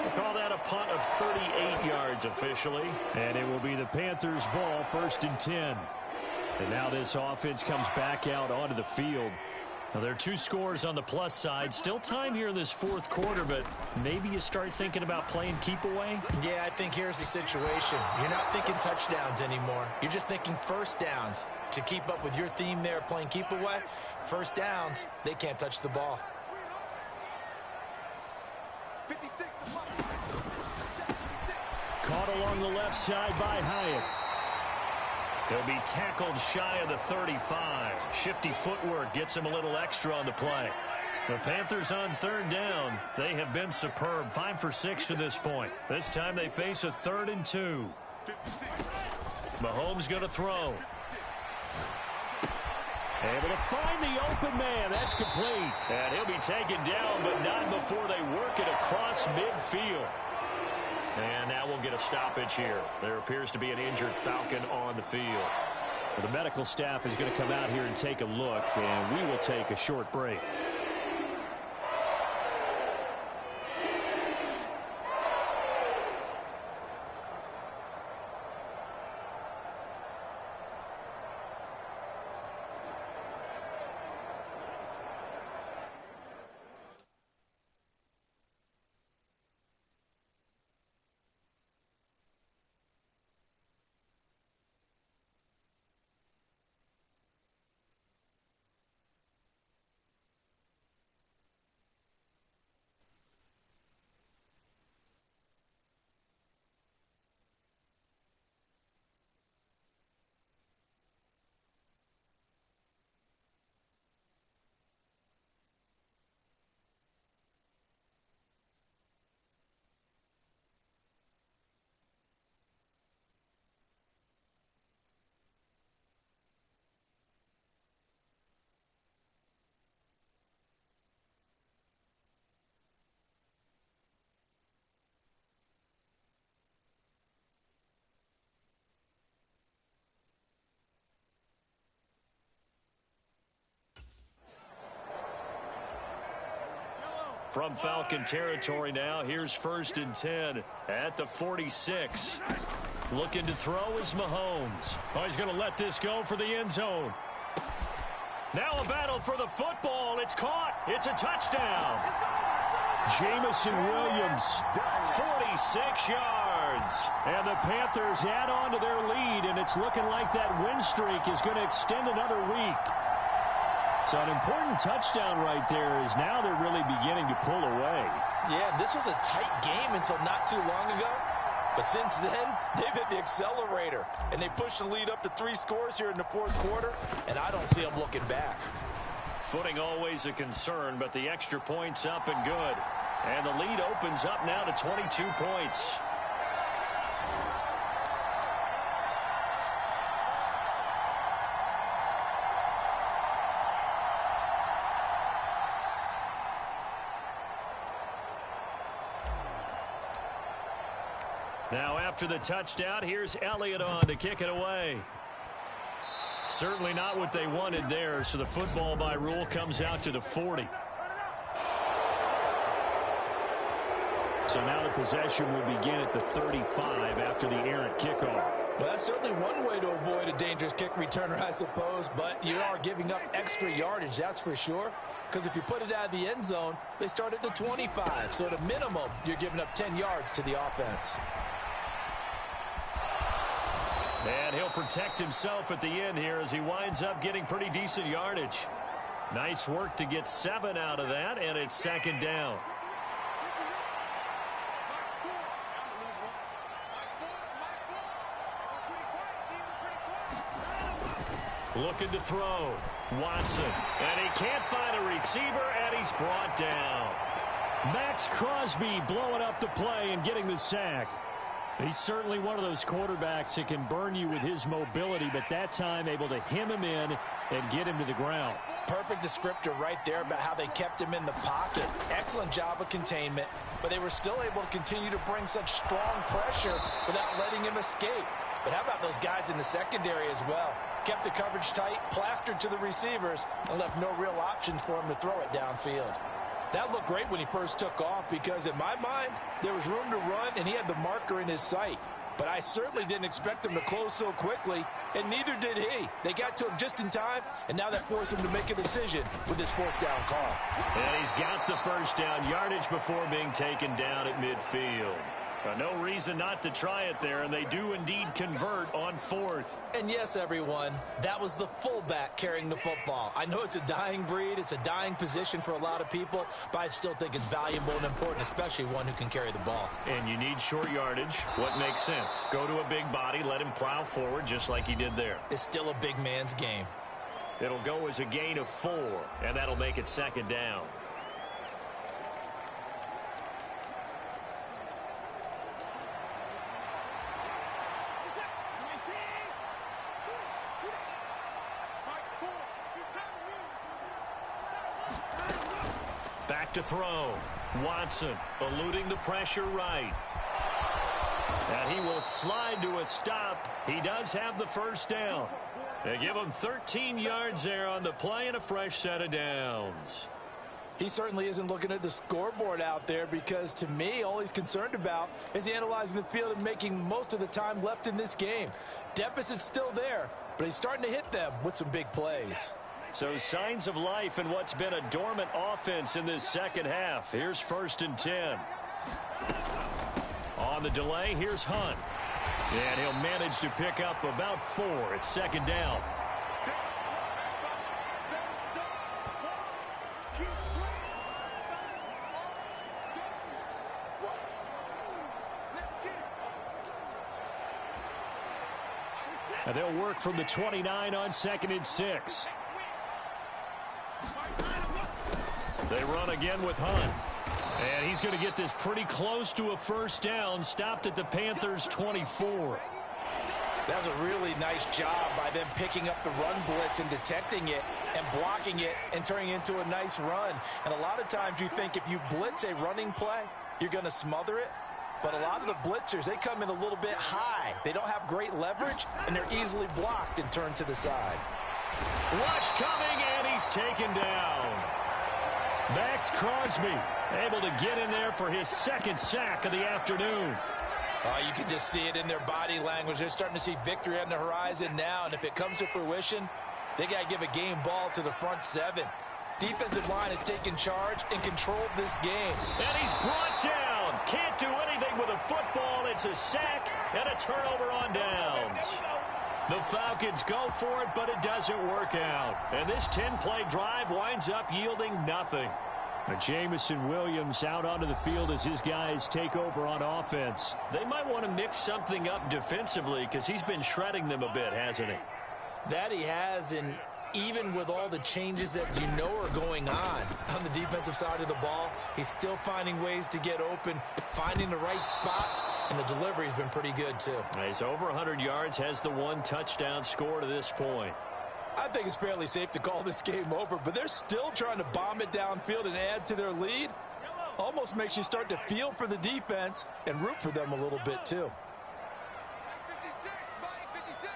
We'll call that a punt of 38 yards officially. And it will be the Panthers' ball, 1st and 10. And now this offense comes back out onto the field. Now, there are 2 scores on the plus side. Still time here in this fourth quarter, but maybe you start thinking about playing keep away? Yeah, I think here's the situation. You're not thinking touchdowns anymore. You're just thinking first downs. To keep up with your theme there, playing keep away, first downs, they can't touch the ball. 56. Caught along the left side by Hyatt. He'll be tackled shy of the 35. Shifty footwork gets him a little extra on the play. The Panthers on third down. They have been superb. 5 for 6 to this point. This time they face a 3rd and 2. Mahomes going to throw. Able to find the open man. That's complete. And he'll be taken down, but not before they work it across midfield. And now we'll get a stoppage here. There appears to be an injured Falcon on the field. Well, the medical staff is going to come out here and take a look, and we will take a short break. From Falcon territory now, here's 1st and 10 at the 46. Looking to throw is Mahomes. Oh, he's going to let this go for the end zone. Now a battle for the football. It's caught. It's a touchdown. Jamison Williams, 46 yards. And the Panthers add on to their lead, and it's looking like that win streak is going to extend another week. So an important touchdown right there is now they're really beginning to pull away. Yeah, this was a tight game until not too long ago. But since then, they've hit the accelerator. And they pushed the lead up to 3 scores here in the fourth quarter. And I don't see them looking back. Footing always a concern, but the extra point's up and good. And the lead opens up now to 22 points. Now after the touchdown, here's Elliott on to kick it away. Certainly not what they wanted there, so the football by rule comes out to the 40. So now the possession will begin at the 35 after the errant kickoff. Well, that's certainly one way to avoid a dangerous kick returner, I suppose, but you are giving up extra yardage, that's for sure. Because if you put it out of the end zone, they start at the 25. So at a minimum, you're giving up 10 yards to the offense. And he'll protect himself at the end here as he winds up getting pretty decent yardage. Nice work to get 7 out of that, and it's second down. Looking to throw. Watson. And he can't find a receiver, and he's brought down. Max Crosby blowing up the play and getting the sack. He's certainly one of those quarterbacks that can burn you with his mobility, but that time able to hem him in and get him to the ground. Perfect descriptor right there about how they kept him in the pocket. Excellent job of containment, but they were still able to continue to bring such strong pressure without letting him escape. But how about those guys in the secondary as well? Kept the coverage tight, plastered to the receivers, and left no real options for him to throw it downfield. That looked great when he first took off because, in my mind, there was room to run, and he had the marker in his sight. But I certainly didn't expect him to close so quickly, and neither did he. They got to him just in time, and now that forced him to make a decision with his fourth down call. And he's got the first down yardage before being taken down at midfield. No reason not to try it there, and they do indeed convert on fourth. And yes, everyone, that was the fullback carrying the football. I know it's a dying breed, it's a dying position for a lot of people, but I still think it's valuable and important, especially one who can carry the ball. And you need short yardage. What makes sense? Go to a big body, let him plow forward just like he did there. It's still a big man's game. It'll go as a gain of 4, and that'll make it second down. Back to throw. Watson eluding the pressure right. And he will slide to a stop. He does have the first down. They give him 13 yards there on the play and a fresh set of downs. He certainly isn't looking at the scoreboard out there because, to me, all he's concerned about is analyzing the field and making most of the time left in this game. Deficit's still there, but he's starting to hit them with some big plays. So signs of life in what's been a dormant offense in this second half. Here's 1st and 10. On the delay, here's Hunt. And he'll manage to pick up about 4. It's second down. And they'll work from the 29 on 2nd and 6. They run again with Hunt. And he's going to get this pretty close to a first down. Stopped at the Panthers' 24. That was a really nice job by them picking up the run blitz and detecting it and blocking it and turning it into a nice run. And a lot of times you think if you blitz a running play, you're going to smother it. But a lot of the blitzers, they come in a little bit high. They don't have great leverage, and they're easily blocked and turned to the side. Rush coming, and he's taken down. Max Crosby able to get in there for his 2nd sack of the afternoon. You can just see it in their body language. They're starting to see victory on the horizon now, and if it comes to fruition, they got to give a game ball to the front 7. Defensive line has taken charge and controlled this game. And he's brought down. Can't do anything with a football. It's a sack and a turnover on downs. The Falcons go for it, but it doesn't work out. And this 10-play drive winds up yielding nothing. Jamison Williams out onto the field as his guys take over on offense. They might want to mix something up defensively because he's been shredding them a bit, hasn't he? That he has, and even with all the changes that you know are going on the defensive side of the ball, he's still finding ways to get open, finding the right spots, and the delivery's been pretty good too. He's over 100 yards, has the 1 touchdown score to this point. I think it's fairly safe to call this game over, but they're still trying to bomb it downfield and add to their lead. Almost makes you start to feel for the defense and root for them a little bit, too. 56, Mike, 56.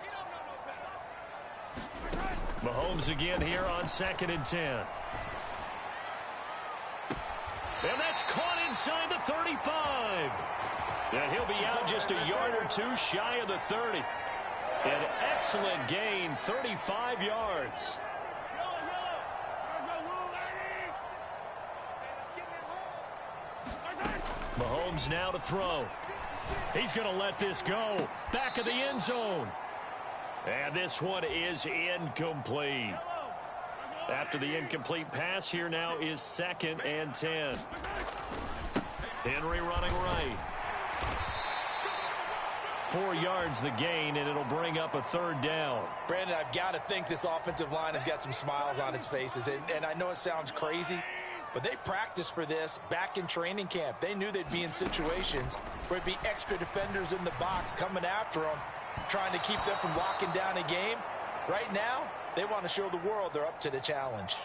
You don't know no better. Mahomes again here on 2nd and 10. And that's caught inside the 35. And he'll be out just a yard or two shy of the 30. An excellent gain, 35 yards. Mahomes now to throw. He's going to let this go. Back of the end zone. And this one is incomplete. After the incomplete pass, here now is 2nd and 10. Henry running right. 4 yards the gain, and it'll bring up a 3rd down. Brandon, I've got to think this offensive line has got some smiles on its faces. And I know it sounds crazy, but they practiced for this back in training camp. They knew they'd be in situations where it'd be extra defenders in the box coming after them, trying to keep them from locking down a game. Right now, they want to show the world they're up to the challenge.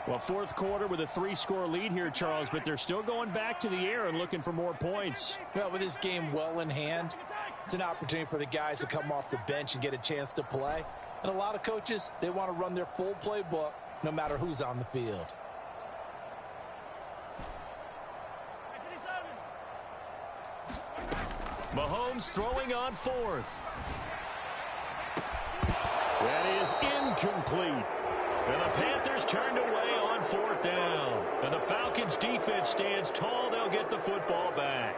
Well, 4th quarter with a 3-score lead here, Charles, but they're still going back to the air and looking for more points. Well, with this game well in hand, it's an opportunity for the guys to come off the bench and get a chance to play. And a lot of coaches, they want to run their full playbook no matter who's on the field. Mahomes throwing on 4th. That is incomplete. And the Panthers turned away on 4th down. And the Falcons defense stands tall. They'll get the football back.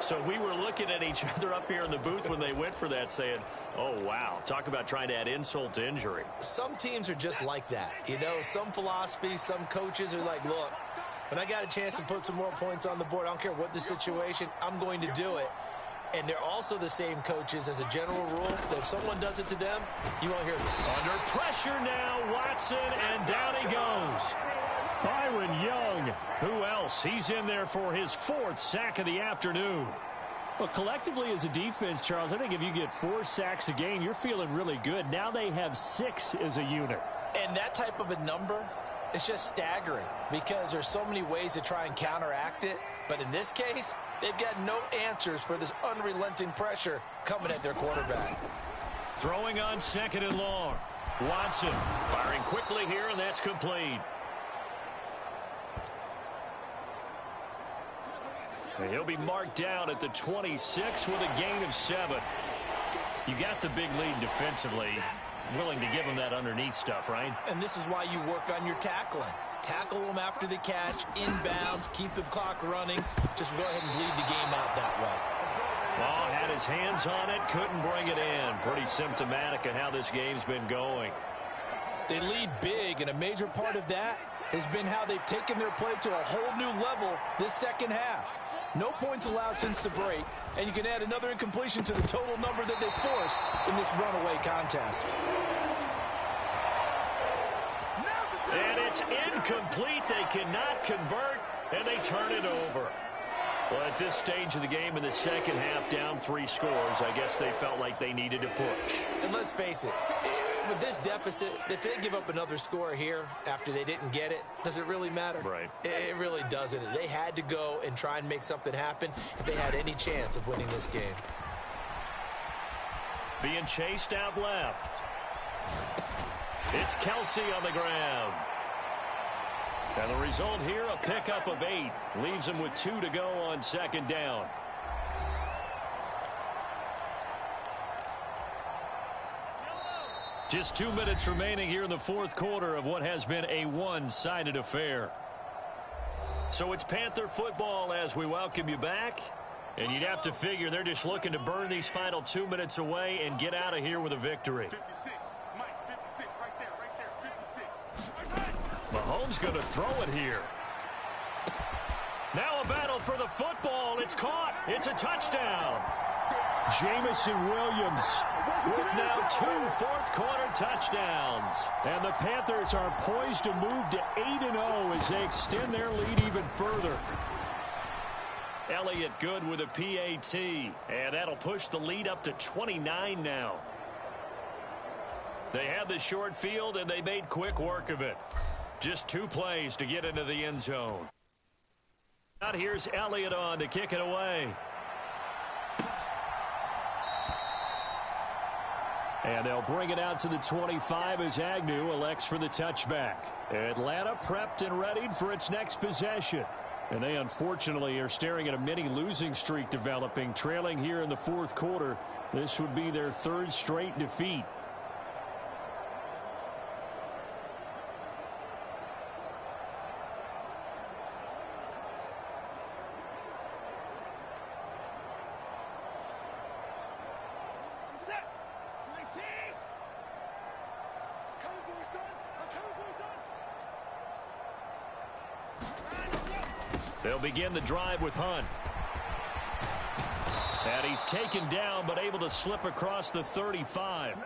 So we were looking at each other up here in the booth when they went for that saying, oh, wow, talk about trying to add insult to injury. Some teams are just like that. You know, some philosophies, some coaches are like, look, when I got a chance to put some more points on the board, I don't care what the situation, I'm going to do it. And they're also the same coaches as a general rule that if someone does it to them, you won't hear them. Under pressure now, Watson, and down he goes. Byron Young. Who else? He's in there for his 4th sack of the afternoon. Well, collectively as a defense, Charles, I think if you get 4 sacks a game, you're feeling really good. Now they have 6 as a unit. And that type of a number, it's just staggering because there's so many ways to try and counteract it. But in this case, they've got no answers for this unrelenting pressure coming at their quarterback. Throwing on 2nd and long. Watson firing quickly here, and that's complete. And he'll be marked down at the 26 with a gain of 7. You got the big lead defensively. Willing to give him that underneath stuff, right? And this is why you work on your tackling. Tackle them after the catch, inbounds, keep the clock running. Just go ahead and bleed the game out that way. Oh, had his hands on it, couldn't bring it in. Pretty symptomatic of how this game's been going. They lead big, and a major part of that has been how they've taken their play to a whole new level this second half. No points allowed since the break, and you can add another incompletion to the total number that they forced in this runaway contest. And it's incomplete. They cannot convert, and they turn it over. Well, at this stage of the game in the second half, down 3 scores, I guess they felt like they needed to push. And let's face it, with this deficit, if they give up another score here after they didn't get it, does it really matter? Right. It really doesn't. They had to go and try and make something happen if they had any chance of winning this game. Being chased out left. It's Kelsey on the ground. And the result here, a pickup of 8. Leaves him with 2 to go on 2nd down. Just 2 minutes remaining here in the 4th quarter of what has been a one-sided affair. So it's Panther football as we welcome you back. And you'd have to figure they're just looking to burn these final 2 minutes away and get out of here with a victory. 56, Mike, 56, right there, 56. Mahomes going to throw it here. Now a battle for the football. It's caught. It's a touchdown. Jamison Williams With now 2 fourth-quarter touchdowns. And the Panthers are poised to move to 8-0 as they extend their lead even further. Elliott good with a PAT. And that'll push the lead up to 29 now. They had the short field, and they made quick work of it. Just 2 plays to get into the end zone. Out here's Elliott on to kick it away. And they'll bring it out to the 25 as Agnew elects for the touchback. Atlanta prepped and readied for its next possession. And they unfortunately are staring at a mini losing streak developing, trailing here in the fourth quarter. This would be their third straight defeat. They'll begin the drive with Hunt. And he's taken down but able to slip across the 35.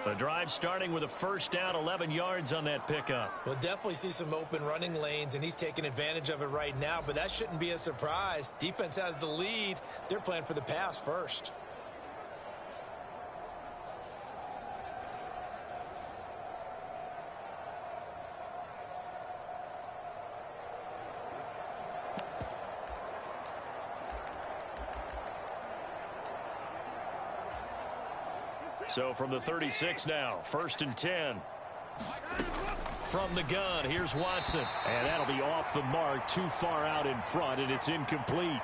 The drive starting with a first down, 11 yards on that pickup. We'll definitely see some open running lanes, and he's taking advantage of it right now, but that shouldn't be a surprise. Defense has the lead. They're playing for the pass first. So from the 36 now, 1st and 10. From the gun, here's Watson. And that'll be off the mark, too far out in front, and it's incomplete.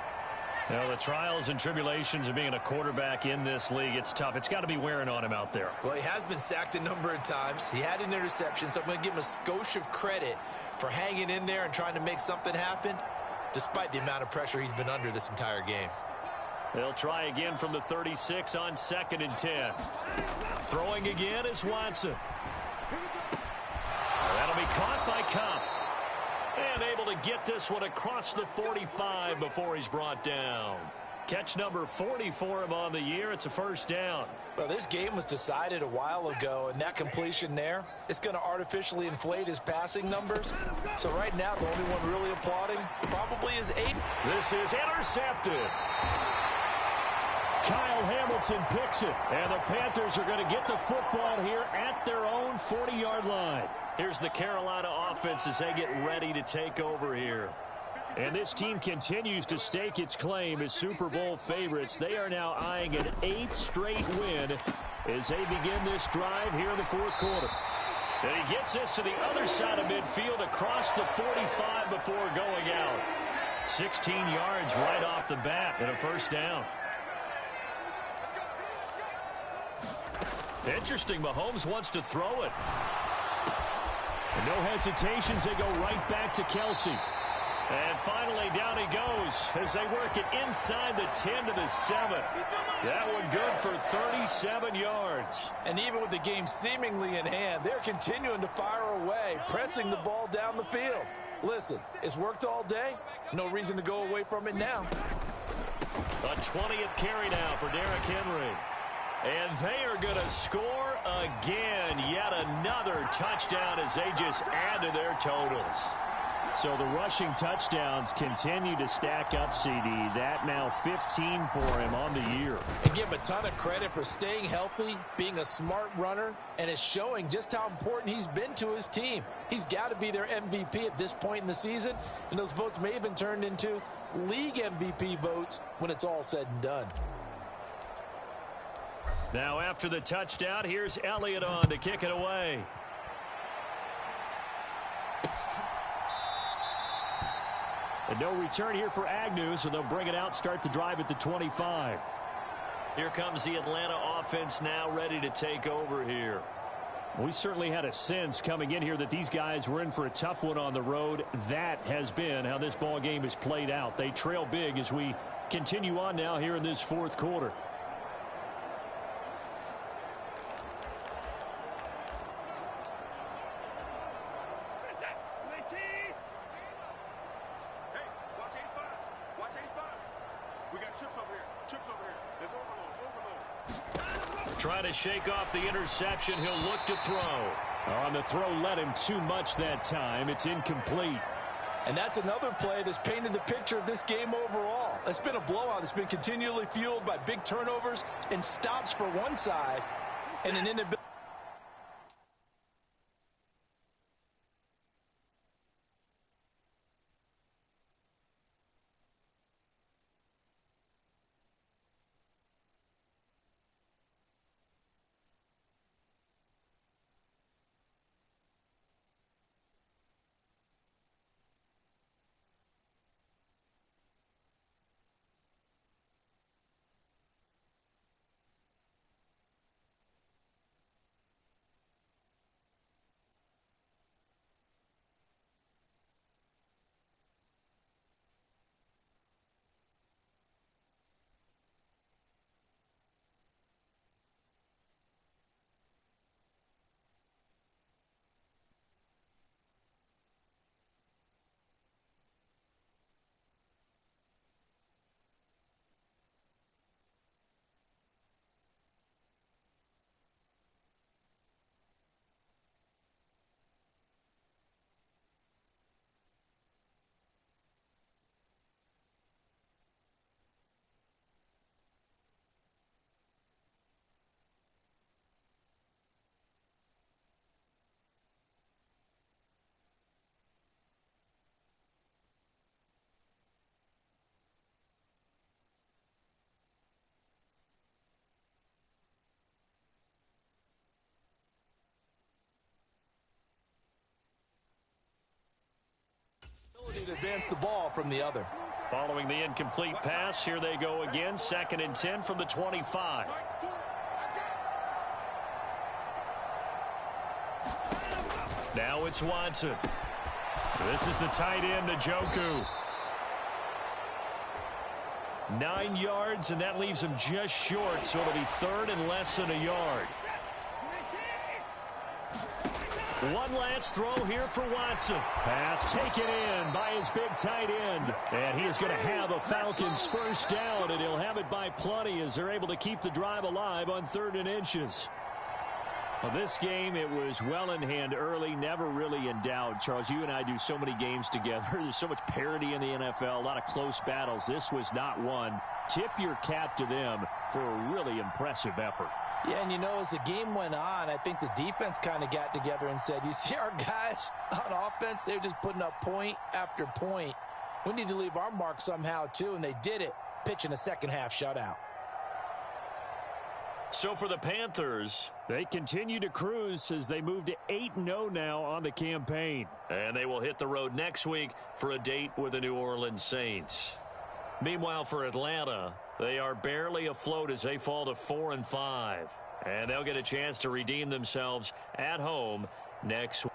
Now, the trials and tribulations of being a quarterback in this league, it's tough. It's got to be wearing on him out there. Well, he has been sacked a number of times. He had an interception, so I'm going to give him a skosh of credit for hanging in there and trying to make something happen, despite the amount of pressure he's been under this entire game. They'll try again from the 36 on 2nd and 10. Throwing again is Watson. That'll be caught by Cobb. And able to get this one across the 45 before he's brought down. Catch number 40 for him on the year. It's a first down. Well, this game was decided a while ago, and that completion there, it's going to artificially inflate his passing numbers. So right now, the only one really applauding probably is Aiden. This is intercepted. Kyle Hamilton picks it, and the Panthers are going to get the football here at their own 40-yard line. Here's the Carolina offense as they get ready to take over here. And this team continues to stake its claim as Super Bowl favorites. They are now eyeing an 8th straight win as they begin this drive here in the fourth quarter. And he gets this to the other side of midfield across the 45 before going out. 16 yards right off the bat and a first down. Interesting, Mahomes wants to throw it. And no hesitations, they go right back to Kelsey. And finally, down he goes as they work it inside the 10 to the 7. That one good for 37 yards. And even with the game seemingly in hand, they're continuing to fire away, pressing the ball down the field. Listen, it's worked all day. No reason to go away from it now. A 20th carry now for Derrick Henry. And they are going to score again. Yet another touchdown as they just add to their totals. So the rushing touchdowns continue to stack up, CD. That now 15 for him on the year. And give him a ton of credit for staying healthy, being a smart runner, and it's showing just how important he's been to his team. He's got to be their MVP at this point in the season, and those votes may even turn into league MVP votes when it's all said and done. Now after the touchdown, here's Elliott on to kick it away. And no return here for Agnew, so they'll bring it out, start the drive at the 25. Here comes the Atlanta offense now ready to take over here. We certainly had a sense coming in here that these guys were in for a tough one on the road. That has been how this ball game has played out. They trail big as we continue on now here in this fourth quarter. Trying to shake off the interception. He'll look to throw. On the throw, led him too much that time. It's incomplete. And that's another play that's painted the picture of this game overall. It's been a blowout. It's been continually fueled by big turnovers and stops for one side and an inability. advance the ball from the other. Following the incomplete pass, here they go again. 2nd and 10 from the 25. Now it's Watson. This is the tight end, Njoku. 9 yards, and that leaves him just short, so it'll be 3rd and less than a yard. One last throw here for Watson. Pass taken in by his big tight end. And he is going to have a Falcons first down, and he'll have it by plenty as they're able to keep the drive alive on 3rd and inches. Well, this game, it was well in hand early, never really in doubt. Charles, you and I do so many games together. There's so much parity in the NFL, a lot of close battles. This was not one. Tip your cap to them for a really impressive effort. Yeah, and you know, as the game went on, I think the defense kind of got together and said, you see our guys on offense, they're just putting up point after point. We need to leave our mark somehow, too, and they did it, pitching a second-half shutout. So for the Panthers, they continue to cruise as they move to 8-0 now on the campaign. And they will hit the road next week for a date with the New Orleans Saints. Meanwhile, for Atlanta, they are barely afloat as they fall to 4-5. And they'll get a chance to redeem themselves at home next week.